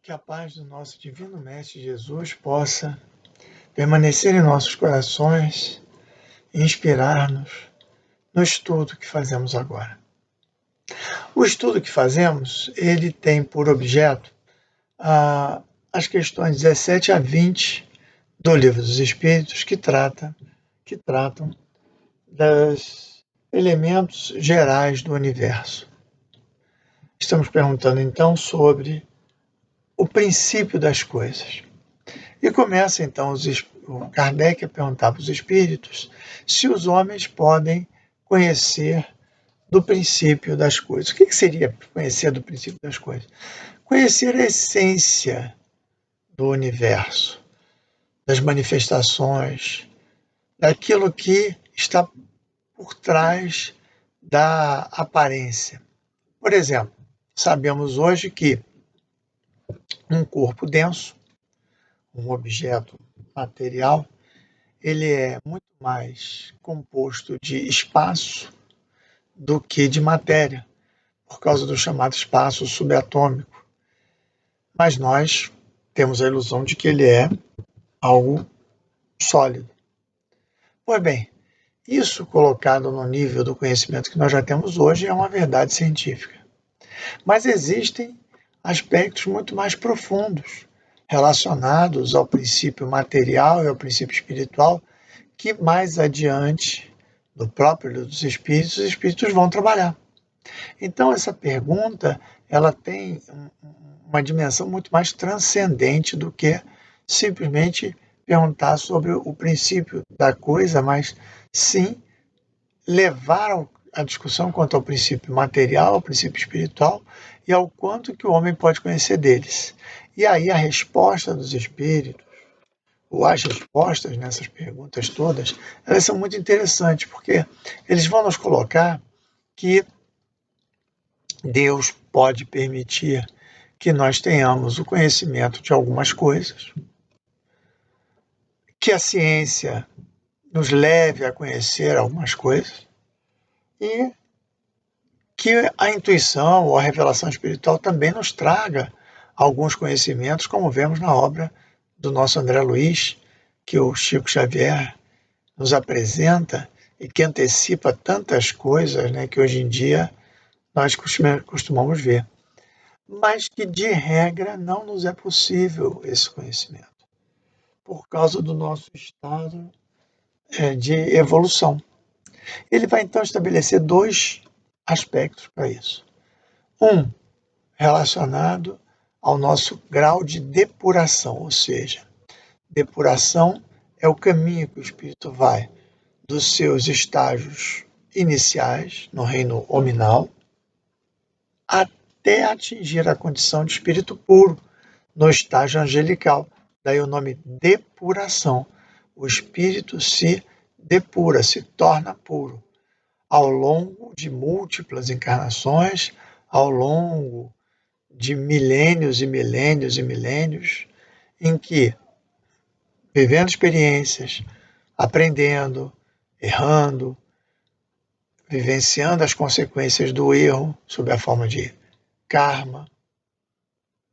Que a paz do nosso Divino Mestre Jesus possa permanecer em nossos corações e inspirar-nos no estudo que fazemos agora. O estudo que fazemos, ele tem por objeto as questões 17 a 20 do Livro dos Espíritos, que tratam dos elementos gerais do universo. Estamos perguntando então sobre o princípio das coisas. E começa então o Kardec a perguntar para os espíritos se os homens podem conhecer do princípio das coisas. O que seria conhecer do princípio das coisas? Conhecer a essência do universo, das manifestações, daquilo que está por trás da aparência. Por exemplo, sabemos hoje que um corpo denso, um objeto material, ele é muito mais composto de espaço do que de matéria, por causa do chamado espaço subatômico. Mas nós temos a ilusão de que ele é algo sólido. Pois bem, isso colocado no nível do conhecimento que nós já temos hoje é uma verdade científica. Mas existem aspectos muito mais profundos, relacionados ao princípio material e ao princípio espiritual, que mais adiante, no próprio Livro dos Espíritos, os Espíritos vão trabalhar. Então, essa pergunta, ela tem uma dimensão muito mais transcendente do que simplesmente perguntar sobre o princípio da coisa, mas sim levar a discussão quanto ao princípio material, ao princípio espiritual e ao quanto que o homem pode conhecer deles. E aí a resposta dos espíritos, ou as respostas nessas perguntas todas, elas são muito interessantes, porque eles vão nos colocar que Deus pode permitir que nós tenhamos o conhecimento de algumas coisas, que a ciência nos leve a conhecer algumas coisas e que a intuição ou a revelação espiritual também nos traga alguns conhecimentos, como vemos na obra do nosso André Luiz, que o Chico Xavier nos apresenta e que antecipa tantas coisas, né, que hoje em dia nós costumamos ver. Mas que, de regra, não nos é possível esse conhecimento, por causa do nosso estado de evolução. Ele vai, então, estabelecer dois aspectos para isso. Um, relacionado ao nosso grau de depuração, ou seja, depuração é o caminho que o espírito vai dos seus estágios iniciais, no reino hominal, até atingir a condição de espírito puro, no estágio angelical. Daí o nome depuração. O espírito se depura, se torna puro, ao longo de múltiplas encarnações, ao longo de milênios e milênios e milênios, em que, vivendo experiências, aprendendo, errando, vivenciando as consequências do erro sob a forma de karma,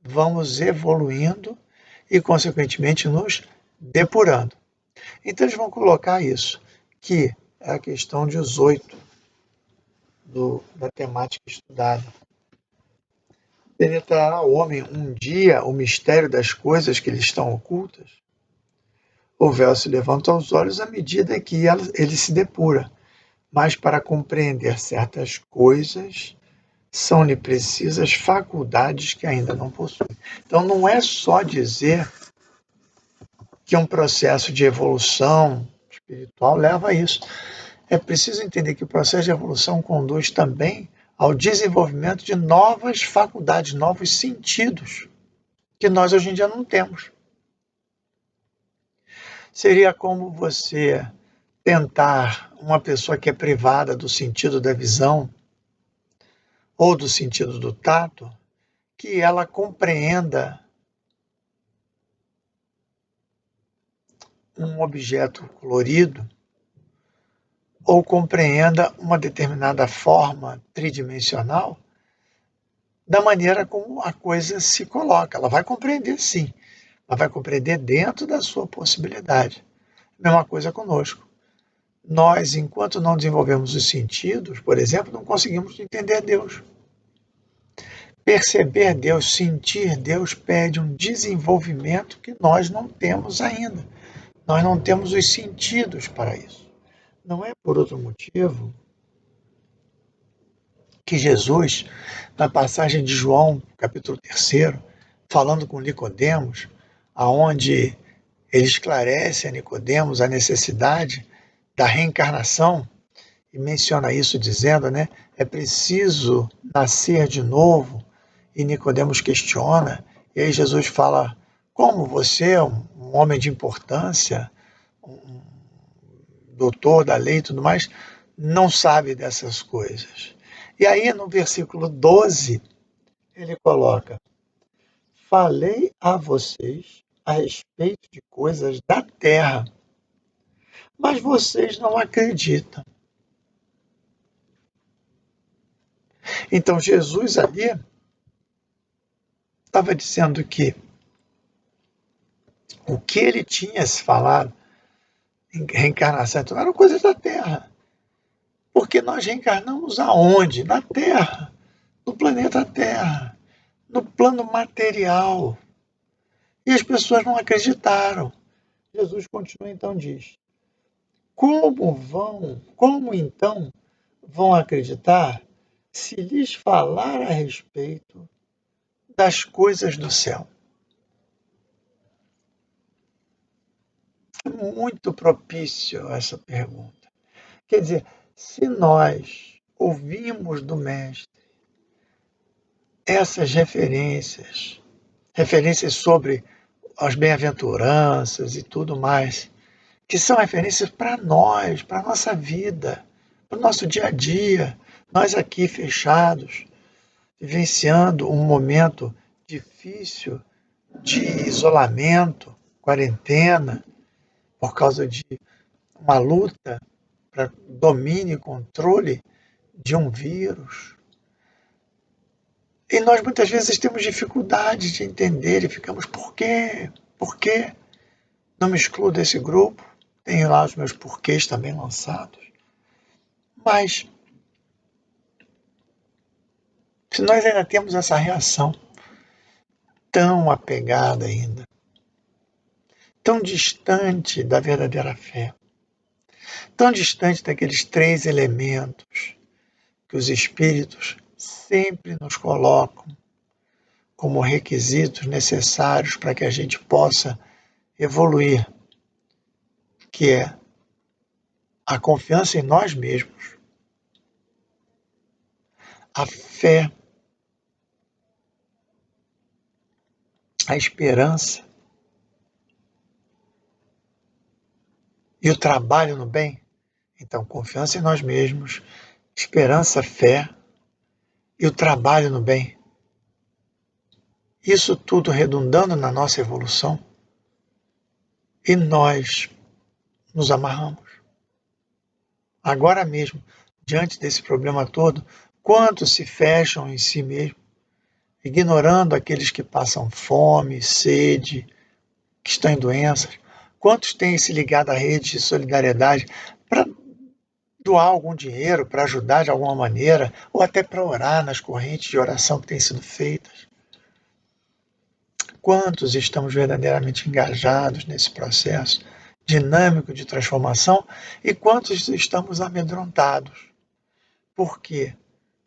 vamos evoluindo e, consequentemente, nos depurando. Então, eles vão colocar isso, que é a questão 18 da temática estudada. Penetrará o homem um dia o mistério das coisas que lhe estão ocultas? O véu se levanta aos olhos à medida que ele se depura, mas para compreender certas coisas são-lhe precisas faculdades que ainda não possui. Então não é só dizer que um processo de evolução espiritual leva a isso. É preciso entender que o processo de evolução conduz também ao desenvolvimento de novas faculdades, novos sentidos, que nós hoje em dia não temos. Seria como você tentar uma pessoa que é privada do sentido da visão ou do sentido do tato, que ela compreenda um objeto colorido ou compreenda uma determinada forma tridimensional da maneira como a coisa se coloca. Ela vai compreender, sim. Ela vai compreender dentro da sua possibilidade. Mesma coisa conosco. Nós, enquanto não desenvolvemos os sentidos, por exemplo, não conseguimos entender Deus. Perceber Deus, sentir Deus pede um desenvolvimento que nós não temos ainda. Nós não temos os sentidos para isso. Não é por outro motivo que Jesus, na passagem de João, capítulo 3, falando com Nicodemos, aonde ele esclarece a Nicodemos a necessidade da reencarnação, e menciona isso dizendo, né, é preciso nascer de novo, e Nicodemos questiona, e aí Jesus fala, como você, um homem de importância, um doutor da lei e tudo mais, não sabe dessas coisas. E aí no versículo 12, ele coloca, falei a vocês a respeito de coisas da terra, mas vocês não acreditam. Então Jesus ali estava dizendo que o que ele tinha se falado em reencarnação eram coisas da terra. Porque nós reencarnamos aonde? Na Terra, no planeta Terra, no plano material. E as pessoas não acreditaram. Jesus continua então diz: como então vão acreditar se lhes falar a respeito das coisas do céu? É muito propício essa pergunta. Quer dizer, se nós ouvimos do Mestre essas referências sobre as bem-aventuranças e tudo mais, que são referências para nós, para a nossa vida, para o nosso dia a dia, nós aqui fechados, vivenciando um momento difícil de isolamento, quarentena, por causa de uma luta para domínio e controle de um vírus. E nós muitas vezes temos dificuldade de entender e ficamos, por quê? Por quê? Não me excluo desse grupo, tenho lá os meus porquês também lançados. Mas, se nós ainda temos essa reação tão apegada ainda, tão distante da verdadeira fé, tão distante daqueles 3 elementos que os espíritos sempre nos colocam como requisitos necessários para que a gente possa evoluir, que é a confiança em nós mesmos, a fé, a esperança e o trabalho no bem. Então, confiança em nós mesmos, esperança, fé e o trabalho no bem. Isso tudo redundando na nossa evolução. E nós nos amarramos. Agora mesmo, diante desse problema todo, quantos se fecham em si mesmos, ignorando aqueles que passam fome, sede, que estão em doenças? Quantos têm se ligado à rede de solidariedade para doar algum dinheiro, para ajudar de alguma maneira, ou até para orar nas correntes de oração que têm sido feitas? Quantos estamos verdadeiramente engajados nesse processo dinâmico de transformação e quantos estamos amedrontados? Por quê?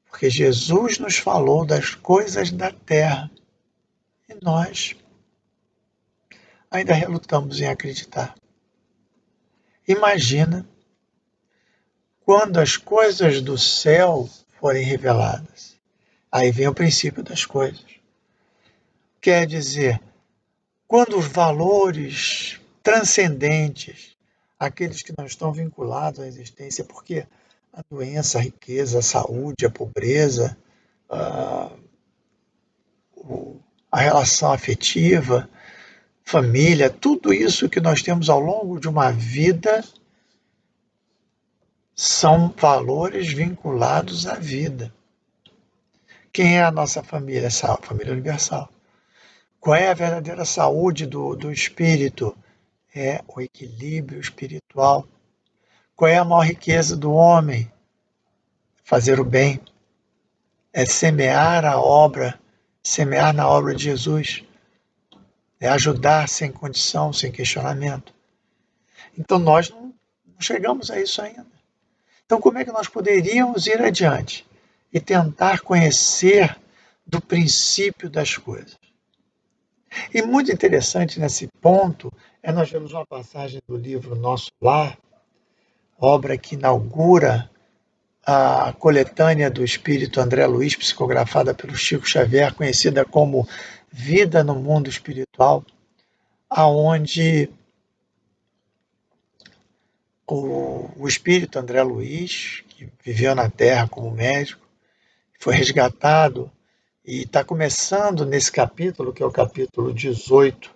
Porque Jesus nos falou das coisas da terra e nós ainda relutamos em acreditar. Imagina quando as coisas do céu forem reveladas. Aí vem o princípio das coisas. Quer dizer, quando os valores transcendentes, aqueles que não estão vinculados à existência, porque a doença, a riqueza, a saúde, a pobreza, a relação afetiva, família, tudo isso que nós temos ao longo de uma vida são valores vinculados à vida, Quem é a nossa família? Essa família universal. Qual é a verdadeira saúde do espírito? É o equilíbrio espiritual. Qual é a maior riqueza do homem? Fazer o bem. É semear a obra, semear na obra de Jesus. É ajudar sem condição, sem questionamento. Então nós não chegamos a isso ainda. Então como é que nós poderíamos ir adiante e tentar conhecer do princípio das coisas? E muito interessante nesse ponto é nós vemos uma passagem do livro Nosso Lar, obra que inaugura a coletânea do espírito André Luiz, psicografada pelo Chico Xavier, conhecida como Vida no Mundo Espiritual, aonde o espírito André Luiz, que viveu na Terra como médico, foi resgatado e está começando nesse capítulo, que é o capítulo 18,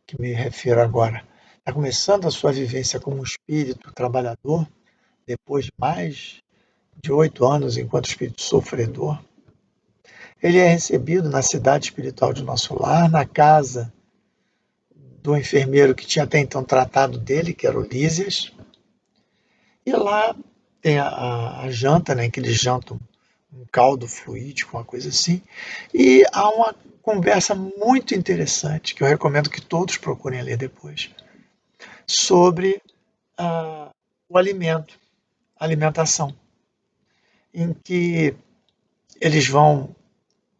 que me refiro agora. Está começando a sua vivência como espírito trabalhador, depois de mais de 8 anos enquanto espírito sofredor. Ele é recebido na cidade espiritual de Nosso Lar, na casa do enfermeiro que tinha até então tratado dele, que era o Lísias. E lá tem a janta, né, que eles jantam um caldo fluídico, uma coisa assim. E há uma conversa muito interessante, que eu recomendo que todos procurem ler depois, sobre o alimento, a alimentação, em que eles vão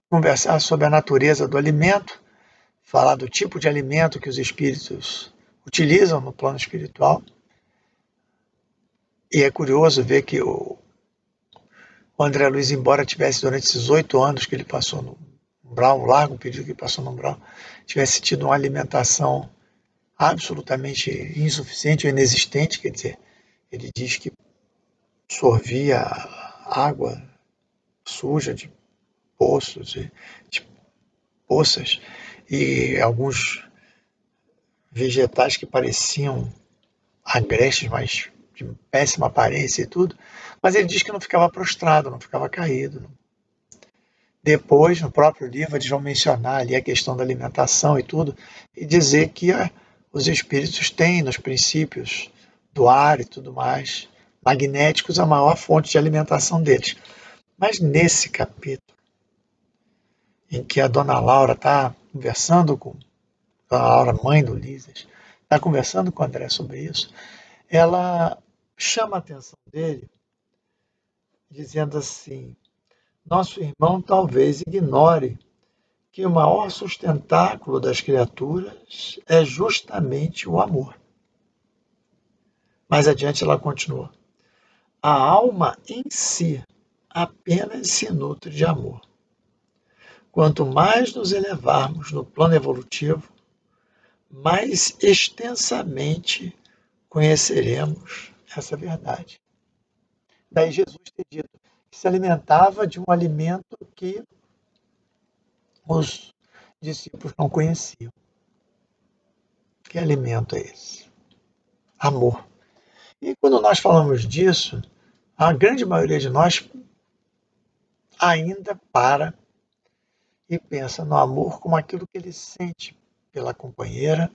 conversar sobre a natureza do alimento, falar do tipo de alimento que os espíritos utilizam no plano espiritual. E é curioso ver que o André Luiz, embora tivesse durante esses 8 anos que ele passou no umbral, um largo período que ele passou no umbral, tivesse tido uma alimentação absolutamente insuficiente ou inexistente, quer dizer, ele diz que sorvia água suja de poços, de poças, e alguns vegetais que pareciam agrestes, mas de péssima aparência e tudo, mas ele diz que não ficava prostrado, não ficava caído. Depois, no próprio livro, eles vão mencionar ali a questão da alimentação e tudo, e dizer que os espíritos têm nos princípios do ar e tudo mais, magnéticos, a maior fonte de alimentação deles. Mas nesse capítulo, em que a dona Laura está conversando com a Laura, mãe do Lísias, está conversando com o André sobre isso, ela chama a atenção dele, dizendo assim: nosso irmão talvez ignore que o maior sustentáculo das criaturas é justamente o amor. Mais adiante ela continua: a alma em si apenas se nutre de amor. Quanto mais nos elevarmos no plano evolutivo, mais extensamente conheceremos essa verdade. Daí Jesus ter dito que se alimentava de um alimento que os discípulos não conheciam. Que alimento é esse? Amor. E quando nós falamos disso, a grande maioria de nós ainda para e pensa no amor como aquilo que ele sente pela companheira,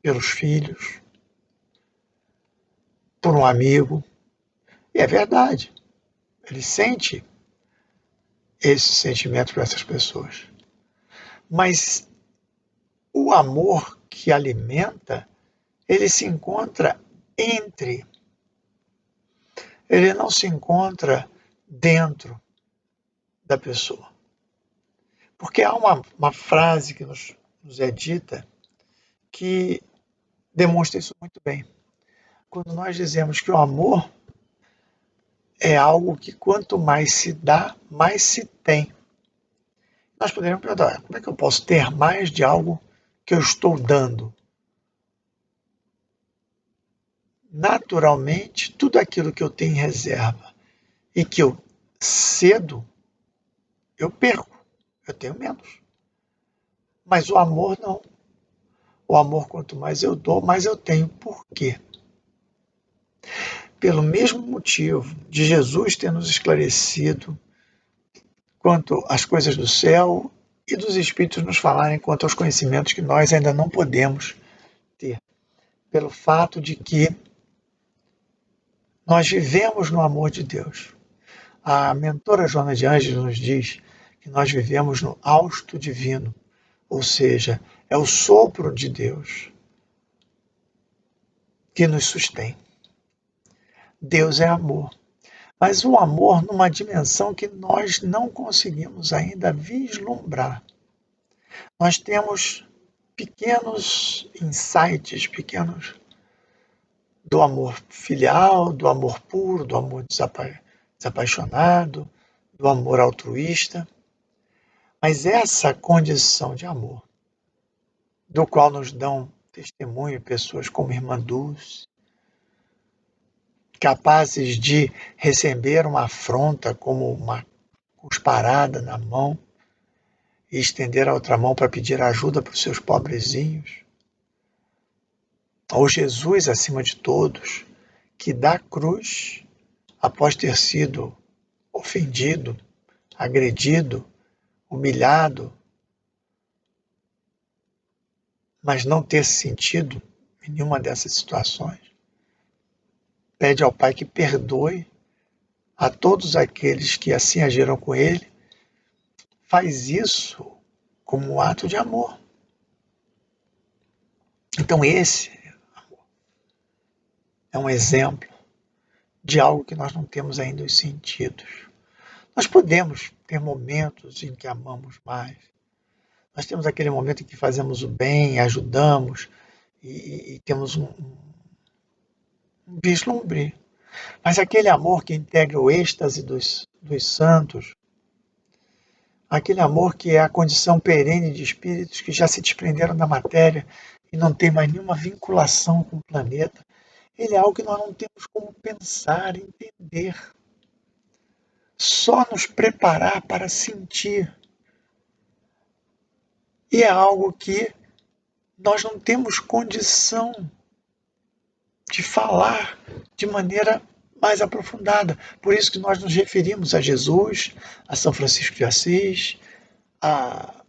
pelos filhos, por um amigo. E é verdade, ele sente esse sentimento para essas pessoas. Mas o amor que alimenta, ele se encontra entre. Ele não se encontra dentro da pessoa. Porque há uma frase que nos é dita que demonstra isso muito bem. Quando nós dizemos que o amor é algo que quanto mais se dá, mais se tem. Nós poderíamos perguntar: como é que eu posso ter mais de algo que eu estou dando? Naturalmente, tudo aquilo que eu tenho em reserva e que eu cedo, eu perco, eu tenho menos. Mas o amor não. O amor, quanto mais eu dou, mais eu tenho. Por quê? Pelo mesmo motivo de Jesus ter nos esclarecido quanto às coisas do céu e dos Espíritos nos falarem quanto aos conhecimentos que nós ainda não podemos ter, pelo fato de que nós vivemos no amor de Deus. A mentora Joana de Ângeles nos diz que nós vivemos no hausto divino, ou seja, é o sopro de Deus que nos sustém. Deus é amor, mas o amor numa dimensão que nós não conseguimos ainda vislumbrar. Nós temos pequenos insights, pequenos do amor filial, do amor puro, do amor desapaixonado, do amor altruísta. Mas essa condição de amor, do qual nos dão testemunho pessoas como Irmã Dulce, capazes de receber uma afronta como uma cusparada na mão e estender a outra mão para pedir ajuda para os seus pobrezinhos. Ou Jesus, acima de todos, que dá cruz após ter sido ofendido, agredido, humilhado, mas não ter se sentido em nenhuma dessas situações. Pede ao Pai que perdoe a todos aqueles que assim agiram com ele. Faz isso como um ato de amor. Então esse é um exemplo de algo que nós não temos ainda os sentidos. Nós podemos ter momentos em que amamos mais. Nós temos aquele momento em que fazemos o bem, ajudamos e temos um vislumbre. Mas aquele amor que integra o êxtase dos santos, aquele amor que é a condição perene de espíritos que já se desprenderam da matéria e não tem mais nenhuma vinculação com o planeta, ele é algo que nós não temos como pensar, entender. Só nos preparar para sentir. E é algo que nós não temos condição de falar de maneira mais aprofundada. Por isso que nós nos referimos a Jesus, a São Francisco de Assis, a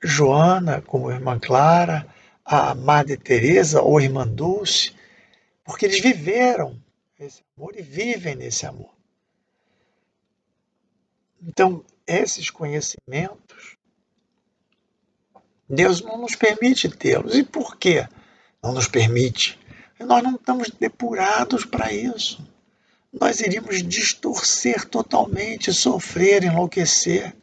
Joana como Irmã Clara, a Madre Teresa ou Irmã Dulce, porque eles viveram esse amor e vivem nesse amor. Então, esses conhecimentos, Deus não nos permite tê-los. E por quê não nos permite? Nós não estamos depurados para isso. Nós iríamos distorcer totalmente, sofrer, enlouquecer.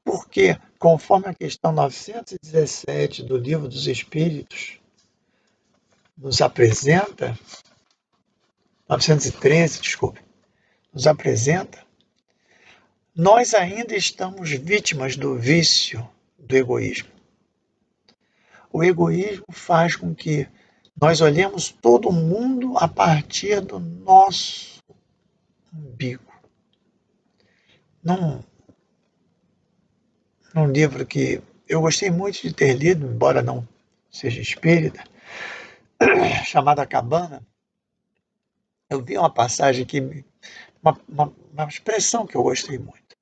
Porque, conforme a questão 917 do Livro dos Espíritos nos apresenta, 913, desculpe, nos apresenta, nós ainda estamos vítimas do vício do egoísmo. O egoísmo faz com que nós olhemos todo mundo a partir do nosso umbigo. Num livro que eu gostei muito de ter lido, embora não seja espírita, chamado A Cabana, eu vi uma passagem que, uma expressão que eu gostei muito,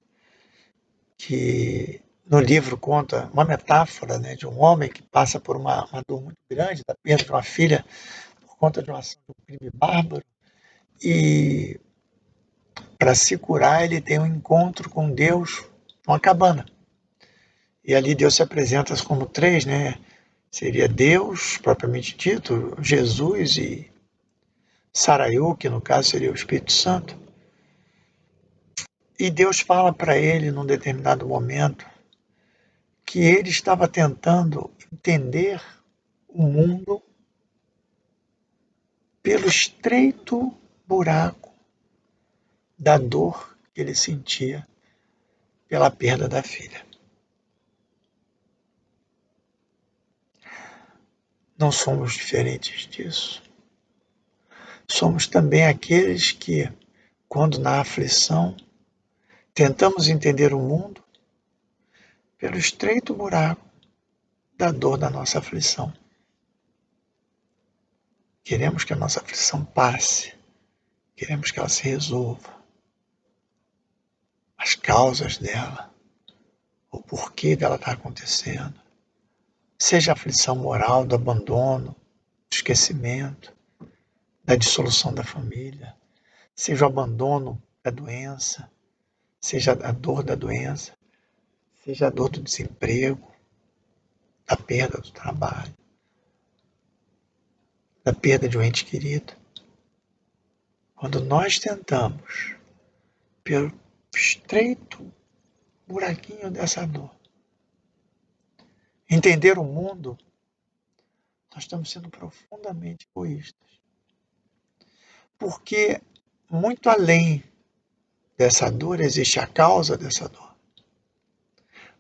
que no livro conta uma metáfora, né, de um homem que passa por uma dor muito grande, da perda de uma filha por conta de uma ação de um crime bárbaro, e para se curar ele tem um encontro com Deus numa cabana. E ali Deus se apresenta como três, né? Seria Deus, propriamente dito, Jesus e Saraiu, que no caso seria o Espírito Santo. E Deus fala para ele, num determinado momento, que ele estava tentando entender o mundo pelo estreito buraco da dor que ele sentia pela perda da filha. Não somos diferentes disso. Somos também aqueles que, quando na aflição, tentamos entender o mundo pelo estreito buraco da dor da nossa aflição. Queremos que a nossa aflição passe. Queremos que ela se resolva. as causas dela, o porquê dela estar acontecendo. Seja a aflição moral do abandono, do esquecimento, da dissolução da família, seja o abandono da doença, seja a dor da doença, seja a dor do desemprego, da perda do trabalho, da perda de um ente querido. Quando nós tentamos, pelo estreito buraquinho dessa dor, entender o mundo, nós estamos sendo profundamente egoístas. Porque muito além dessa dor existe a causa dessa dor.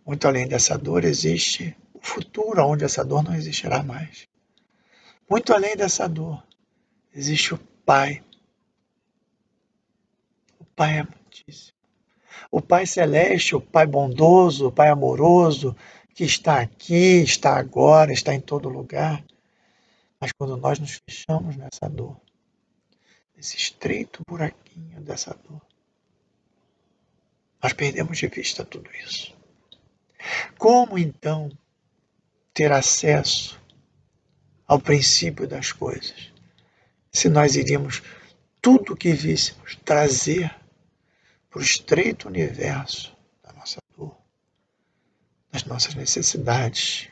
Muito além dessa dor existe o futuro, onde essa dor não existirá mais. Muito além dessa dor existe o Pai. O Pai é muitíssimo. O Pai celeste, o Pai bondoso, o Pai amoroso, que está aqui, está agora, está em todo lugar. Mas quando nós nos fechamos nessa dor, nesse estreito buraquinho dessa dor, nós perdemos de vista tudo isso. Como então ter acesso ao princípio das coisas, se nós iríamos tudo que víssemos trazer para o estreito universo da nossa dor, das nossas necessidades,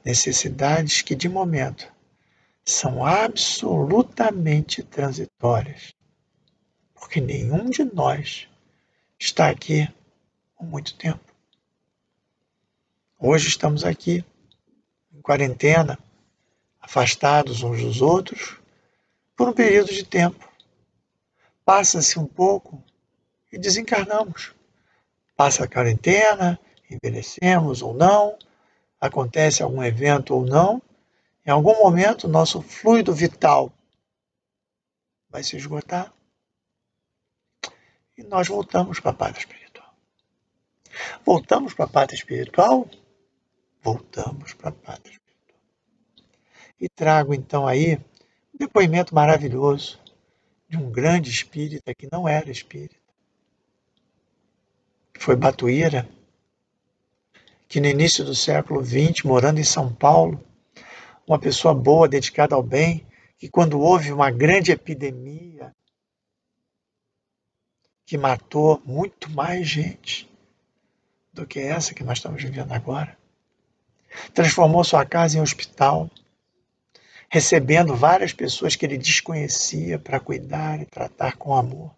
necessidades que de momento são absolutamente transitórias, porque nenhum de nós está aqui por muito tempo. Hoje estamos aqui em quarentena, afastados uns dos outros, por um período de tempo. Passa-se um pouco e desencarnamos. Passa a quarentena, envelhecemos ou não, acontece algum evento ou não, em algum momento nosso fluido vital vai se esgotar e nós voltamos para a pátria espiritual. Voltamos para a pátria espiritual? Voltamos para a pátria espiritual. E trago então aí um depoimento maravilhoso de um grande espírita que não era espírita, que foi Batuíra, que no início do século XX, morando em São Paulo, uma pessoa boa, dedicada ao bem, que quando houve uma grande epidemia que matou muito mais gente do que essa que nós estamos vivendo agora, transformou sua casa em hospital, recebendo várias pessoas que ele desconhecia para cuidar e tratar com amor.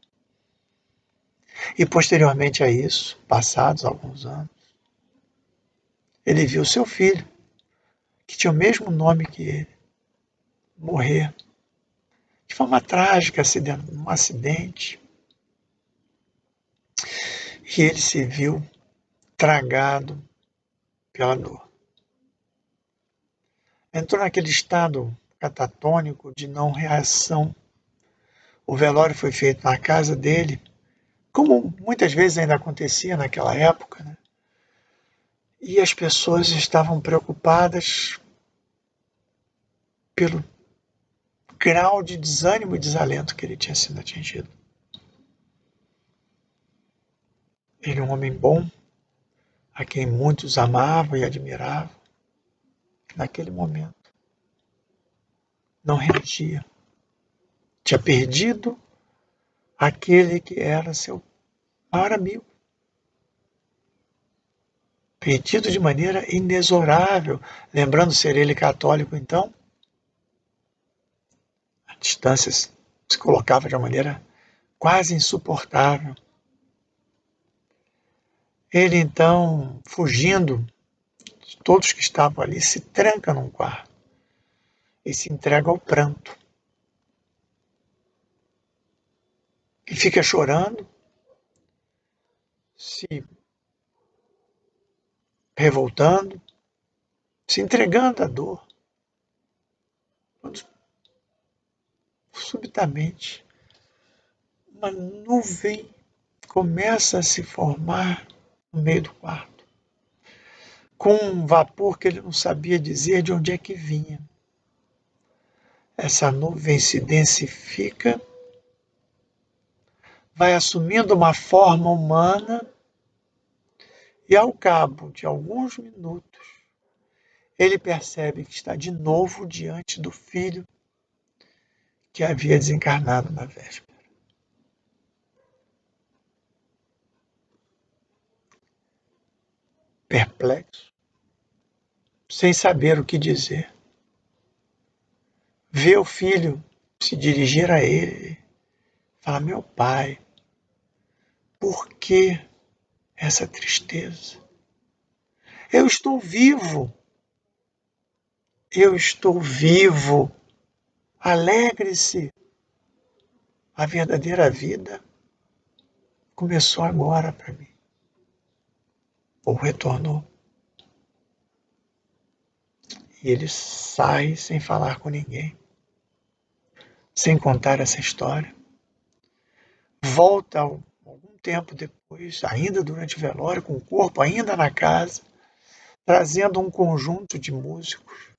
E posteriormente a isso, passados alguns anos, ele viu seu filho, que tinha o mesmo nome que ele, morrer de forma trágica, num acidente. E ele se viu tragado pela dor. Entrou naquele estado catatônico de não reação. O velório foi feito na casa dele, como muitas vezes ainda acontecia naquela época, né? E as pessoas estavam preocupadas pelo grau de desânimo e desalento que ele tinha sido atingido. Ele é um homem bom, a quem muitos amavam e admiravam. Naquele momento, não reagia. Tinha perdido aquele que era seu maior amigo. Perdido de maneira inexorável, lembrando ser ele católico, então, a distância se colocava de uma maneira quase insuportável. Ele, então, fugindo de todos que estavam ali, se tranca num quarto e se entrega ao pranto. E fica chorando, se revoltando, se entregando à dor. Quando, subitamente, uma nuvem começa a se formar no meio do quarto, com um vapor que ele não sabia dizer de onde é que vinha. Essa nuvem se densifica, vai assumindo uma forma humana e, ao cabo de alguns minutos, ele percebe que está de novo diante do filho que havia desencarnado na véspera. Perplexo, sem saber o que dizer, vê o filho se dirigir a ele, fala: meu pai, por que essa tristeza? Eu estou vivo, eu estou vivo, alegre-se, a verdadeira vida começou agora para mim, ou retornou. E ele sai sem falar com ninguém, sem contar essa história. Volta algum tempo depois, ainda durante o velório, com o corpo ainda na casa, trazendo um conjunto de músicos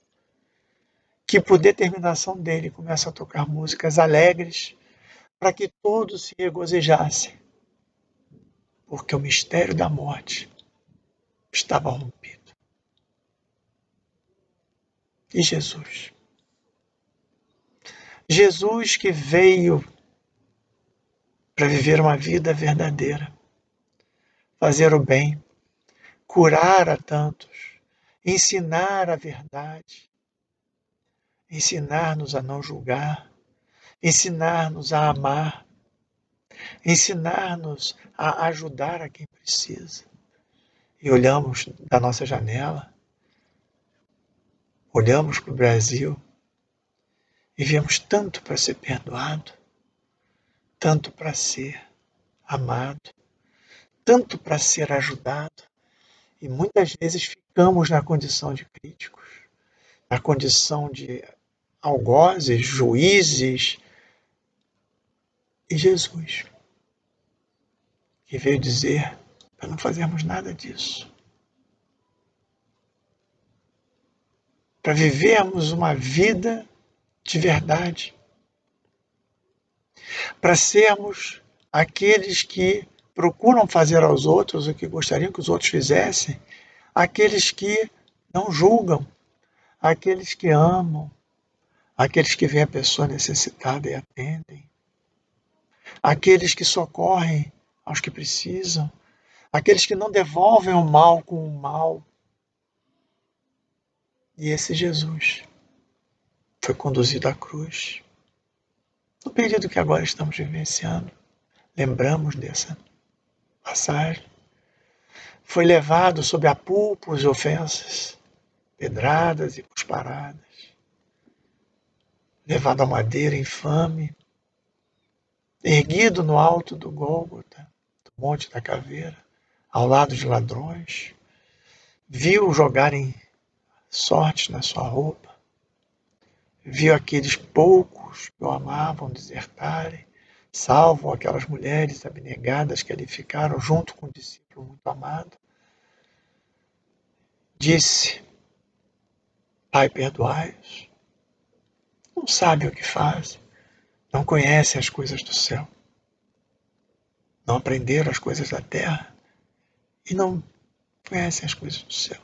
que, por determinação dele, começam a tocar músicas alegres para que todos se regozijassem, porque o mistério da morte estava rompido. E Jesus? Jesus que veio para viver uma vida verdadeira, fazer o bem, curar a tantos, ensinar a verdade, ensinar-nos a não julgar, ensinar-nos a amar, ensinar-nos a ajudar a quem precisa. E olhamos da nossa janela, olhamos para o Brasil e vemos tanto para ser perdoado, tanto para ser amado, tanto para ser ajudado, e muitas vezes ficamos na condição de críticos, na condição de algozes, juízes, e Jesus, que veio dizer para não fazermos nada disso, para vivermos uma vida de verdade, para sermos aqueles que procuram fazer aos outros o que gostariam que os outros fizessem, aqueles que não julgam, aqueles que amam, aqueles que veem a pessoa necessitada e atendem, aqueles que socorrem aos que precisam, aqueles que não devolvem o mal com o mal. E esse Jesus foi conduzido à cruz. No período que agora estamos vivenciando, lembramos dessa passagem. Foi levado sob apupos e ofensas, pedradas e cusparadas, levado à madeira infame, erguido no alto do Gólgota, do Monte da Caveira, ao lado de ladrões, viu jogarem sortes na sua roupa, viu aqueles poucos que o amavam desertarem, salvo aquelas mulheres abnegadas que ali ficaram junto com o discípulo muito amado. Disse: Pai, perdoai-os. Não sabem o que fazem, não conhecem as coisas do céu, não aprenderam as coisas da terra e não conhecem as coisas do céu.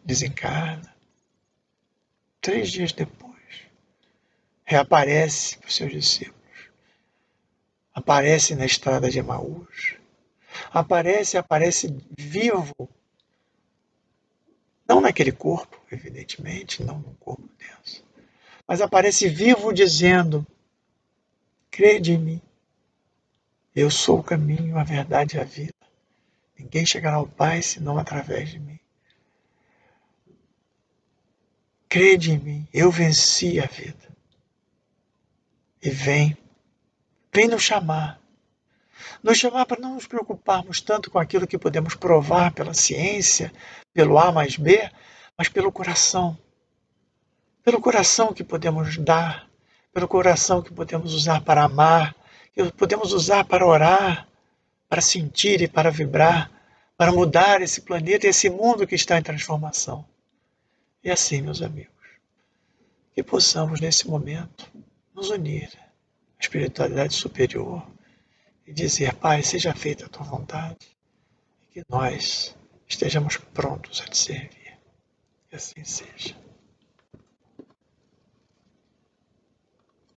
Desencarna. 3 dias depois, reaparece para os seus discípulos. Aparece na estrada de Emaús. Aparece vivo. Não naquele corpo, evidentemente, não num corpo denso. Mas aparece vivo dizendo: crede em mim. Eu sou o caminho, a verdade e a vida. Ninguém chegará ao Pai senão através de mim. Crede em mim, eu venci a vida. E vem nos chamar. Nos chamar para não nos preocuparmos tanto com aquilo que podemos provar pela ciência, pelo A mais B, mas pelo coração. Pelo coração que podemos dar, pelo coração que podemos usar para amar, que podemos usar para orar, para sentir e para vibrar, para mudar esse planeta e esse mundo que está em transformação. E assim, meus amigos, que possamos nesse momento nos unir à espiritualidade superior, e dizer: Pai, seja feita a tua vontade, e que nós estejamos prontos a te servir. Que assim seja.